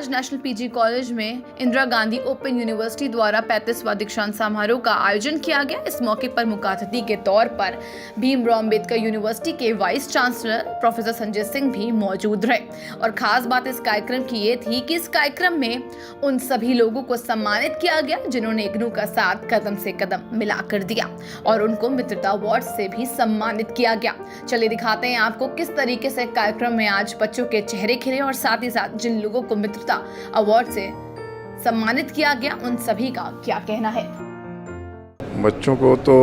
आज national PG college में Indira Gandhi open university द्वारा 35वां दीक्षांत समारोह का आयोजन किया गया। इस मौके पर मुख्य अतिथि के तौर पर भीमराव अम्बेडकर यूनिवर्सिटी के vice chancellor professor Sanjay Singh भी मौजूद रहे और खास बात इस कार्यक्रम की ये थी कि इस कार्यक्रम में उन सभी लोगों को सम्मानित किया गया जिन्होंने इग्नू का साथ कदम से कदम मिलाकर दिया और उनको मित्रता अवार्ड से भी सम्मानित किया गया। चलिए दिखाते हैं आपको किस तरीके से कार्यक्रम में आज बच्चों के चेहरे खिले और साथ ही साथ जिन लोगों को मित्रता अवार्ड से सम्मानित किया गया उन सभी का क्या कहना है। बच्चों को तो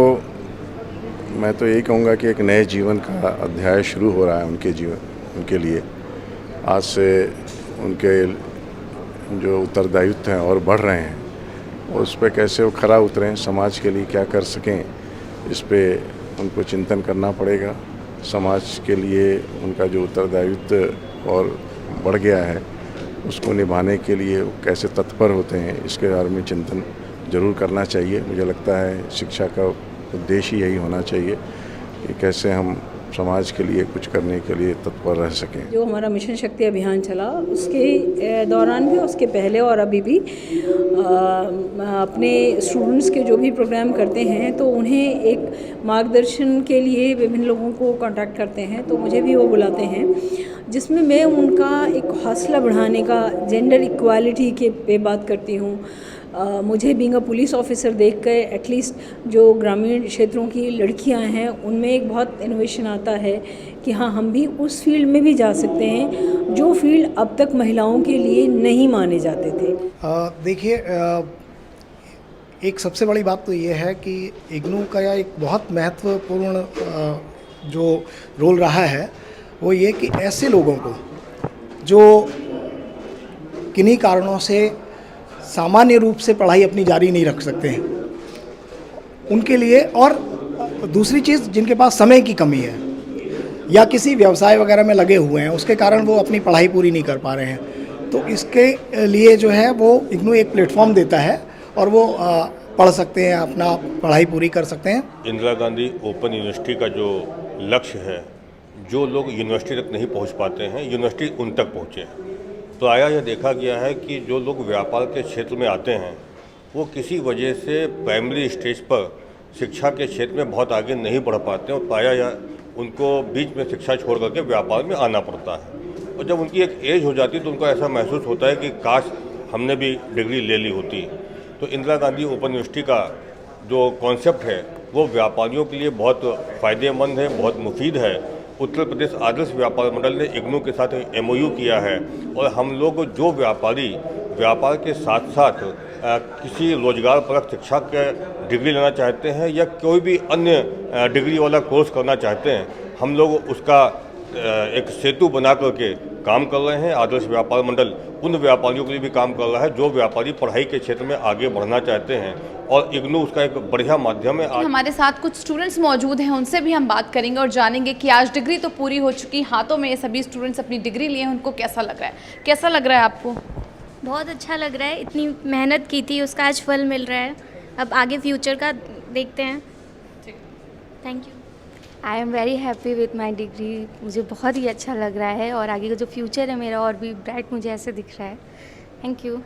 मैं तो यही कहूँगा कि एक नए जीवन का अध्याय शुरू हो रहा है उनके लिए। आज से उनके जो उत्तरदायित्व हैं और बढ़ रहे हैं, उस पर कैसे वो खरा उतरें, समाज के लिए क्या कर सकें, इस पे उनको चिंतन करना पड़ेगा। समाज के लिए उनका जो उत्तरदायित्व और बढ़ गया है उसको निभाने के लिए वो कैसे तत्पर होते हैं, इसके बारे में चिंतन जरूर करना चाहिए। मुझे लगता है शिक्षा का उद्देश्य यही होना चाहिए कि कैसे हम समाज के लिए कुछ करने के लिए तत्पर रह सकें। जो हमारा मिशन शक्ति अभियान चला उसके दौरान भी, उसके पहले और अभी भी अपने स्टूडेंट्स के जो भी प्रोग्राम करते हैं तो उन्हें एक मार्गदर्शन के लिए विभिन्न लोगों को कांटेक्ट करते हैं, तो मुझे भी वो बुलाते हैं जिसमें मैं उनका एक हौसला बढ़ाने का, जेंडर इक्वालिटी के पे बात करती हूँ। मुझे बीइंग अ पुलिस ऑफिसर देख कर एटलीस्ट जो ग्रामीण क्षेत्रों की लड़कियां हैं उनमें एक बहुत इनोवेशन आता है कि हाँ, हम भी उस फील्ड में भी जा सकते हैं जो फील्ड अब तक महिलाओं के लिए नहीं माने जाते थे। देखिए, एक सबसे बड़ी बात तो ये है कि इग्नू का यह एक बहुत महत्वपूर्ण जो रोल रहा है वो ये कि ऐसे लोगों को जो किन्हीं कारणों से सामान्य रूप से पढ़ाई अपनी जारी नहीं रख सकते हैं उनके लिए, और दूसरी चीज़ जिनके पास समय की कमी है या किसी व्यवसाय वगैरह में लगे हुए हैं उसके कारण वो अपनी पढ़ाई पूरी नहीं कर पा रहे हैं, तो इसके लिए जो है वो इग्नू एक प्लेटफॉर्म देता है और वो पढ़ सकते हैं, अपना पढ़ाई पूरी कर सकते हैं। इंदिरा गांधी ओपन यूनिवर्सिटी का जो लक्ष्य है, जो लोग यूनिवर्सिटी तक नहीं पहुंच पाते हैं, यूनिवर्सिटी उन तक पहुँचे। तो आया यह देखा गया है कि जो लोग व्यापार के क्षेत्र में आते हैं वो किसी वजह से प्राइमरी स्टेज पर शिक्षा के क्षेत्र में बहुत आगे नहीं बढ़ पाते हैं और पाया या उनको बीच में शिक्षा छोड़ करके व्यापार में आना पड़ता है। और जब उनकी एक एज हो जाती है तो उनको ऐसा महसूस होता है कि काश हमने भी डिग्री ले ली होती। तो इंदिरा गांधी ओपन यूनिवर्सिटी का जो कॉन्सेप्ट है वो व्यापारियों के लिए बहुत फ़ायदेमंद है, बहुत मुफीद है। उत्तर प्रदेश आदर्श व्यापार मंडल ने इग्नू के साथ MOU किया है और हम लोग जो व्यापारी व्यापार के साथ साथ किसी रोजगार परक शिक्षा के डिग्री लेना चाहते हैं या कोई भी अन्य डिग्री वाला कोर्स करना चाहते हैं, हम लोग उसका एक सेतु बना करके काम कर रहे हैं। आदर्श व्यापार मंडल उन व्यापारियों के लिए भी काम कर रहा है जो व्यापारी पढ़ाई के क्षेत्र में आगे बढ़ना चाहते हैं और इग्नू उसका एक बढ़िया माध्यम है। हमारे साथ कुछ स्टूडेंट्स मौजूद हैं, उनसे भी हम बात करेंगे और जानेंगे कि आज डिग्री तो पूरी हो चुकी, हाथों में ये सभी स्टूडेंट्स अपनी डिग्री लिए, उनको कैसा लग रहा है। कैसा लग रहा है आपको? बहुत अच्छा लग रहा है, इतनी मेहनत की थी उसका आज फल मिल रहा है। अब आगे फ्यूचर का देखते हैं। Thank you. I am very happy with my degree. मुझे बहुत ही अच्छा लग रहा है और आगे का जो फ्यूचर है मेरा और भी ब्राइट मुझे ऐसे दिख रहा है। Thank you.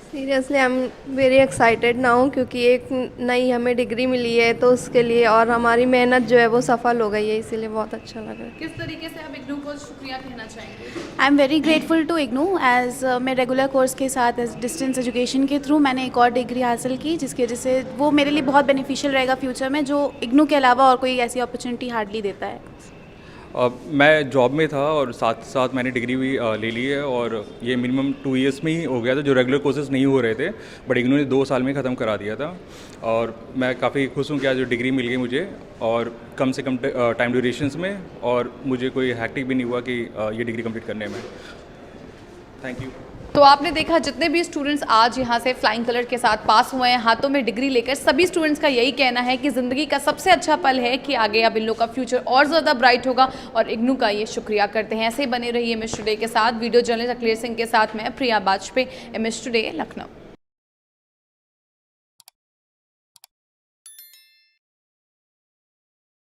Seriously I am very excited now क्योंकि एक नई हमें डिग्री मिली है तो उसके लिए और हमारी मेहनत जो है वो सफल हो गई है, इसीलिए बहुत अच्छा लग रहा है। किस तरीके से आप इग्नू को शुक्रिया कहना चाहेंगे? I am very grateful to IGNOU as मैं रेगुलर कोर्स के साथ एज डिस्टेंस एजुकेशन के थ्रू मैंने एक और डिग्री हासिल की जिसकी वजह से वो मेरे लिए बहुत बेनिफिशियल रहेगा फ्यूचर में, जो इग्नू के अलावा और कोई ऐसी अपॉर्चुनिटी हार्डली देता है। मैं जॉब में था और साथ साथ मैंने डिग्री भी ले ली है और ये मिनिमम 2 इयर्स में ही हो गया था, जो रेगुलर कोर्सेज नहीं हो रहे थे, बट इग्नू ने 2 साल में ख़त्म करा दिया था और मैं काफ़ी खुश हूँ कि आज जो डिग्री मिल गई मुझे और कम से कम टाइम ड्यूरेशंस में, और मुझे कोई हैक्टिक भी नहीं हुआ कि ये डिग्री कंप्लीट करने में। Thank you. तो आपने देखा जितने भी स्टूडेंट्स आज यहाँ से फ्लाइंग कलर के साथ पास हुए हैं हाथों में डिग्री लेकर, सभी स्टूडेंट्स का यही कहना है कि ज़िंदगी का सबसे अच्छा पल है कि आगे अब इन लोग का फ्यूचर और ज़्यादा ब्राइट होगा और इग्नू का ये शुक्रिया करते हैं। ऐसे ही बने रहिए MS टुडे के साथ। वीडियो जर्नलिस्ट अखिलेश सिंह के साथ मैं प्रिया बाजपेयी, MS टुडे लखनऊ।